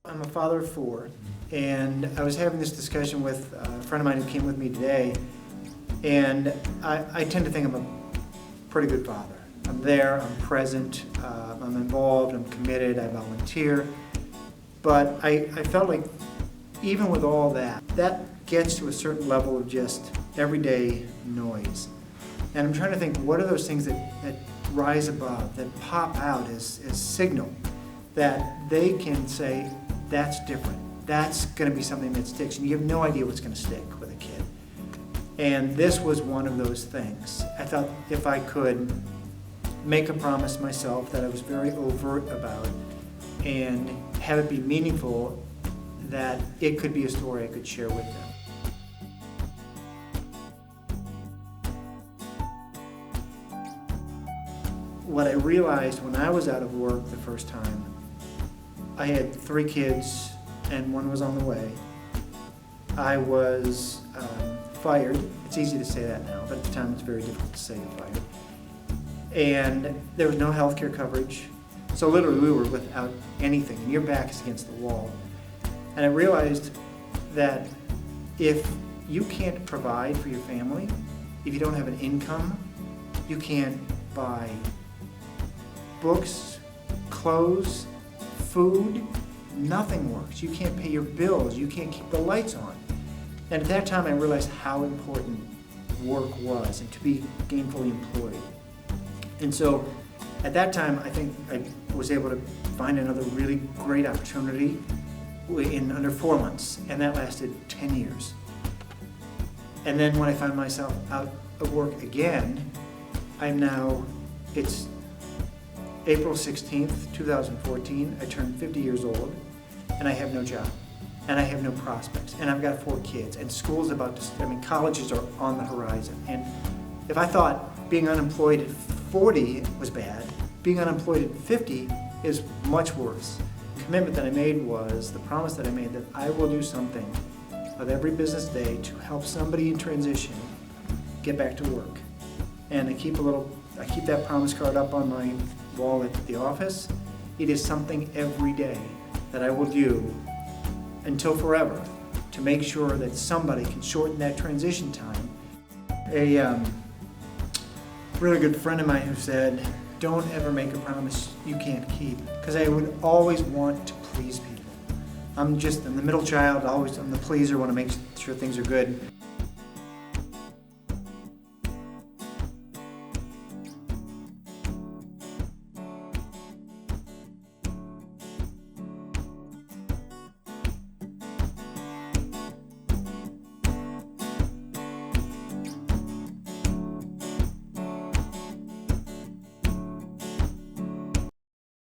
I'm a father of four, and I was having this discussion with a friend of mine who came with me today, and I tend to think I'm a pretty good father. I'm there, I'm present, I'm involved, I'm committed, I volunteer, but I felt like even with all that, that gets to a certain level of just everyday noise. And I'm trying to think, what are those things that rise above, that pop out as signal, that they can say, that's different. That's going to be something that sticks. And you have no idea what's going to stick with a kid. And this was one of those things. I thought if I could make a promise myself that I was very overt about and have it be meaningful, that it could be a story I could share with them. What I realized when I was out of work the first time, I had 3 kids and one was on the way. I was fired. It's easy to say that now, but at the time it's very difficult to say you're fired. And there was no health care coverage. So literally we were without anything, and your back is against the wall. And I realized that if you can't provide for your family, if you don't have an income, you can't buy books, clothes, food, nothing works. You can't pay your bills, you can't keep the lights on. And at that time I realized how important work was and to be gainfully employed. And so at that time I think I was able to find another really great opportunity in under 4 months, and that lasted 10 years. And then when I found myself out of work again, it's April 16th, 2014, I turned 50 years old, and I have no job, and I have no prospects, and I've got 4 kids, and school's colleges are on the horizon. And if I thought being unemployed at 40 was bad, being unemployed at 50 is much worse. The commitment that I made was, the promise that I made, that I will do something of every business day to help somebody in transition get back to work. And I keep that promise card up on my wall at the office. It is something every day that I will do until forever to make sure that somebody can shorten that transition time. A really good friend of mine who said, don't ever make a promise you can't keep, because I would always want to please people. I'm the middle child, I'm the pleaser, want to make sure things are good.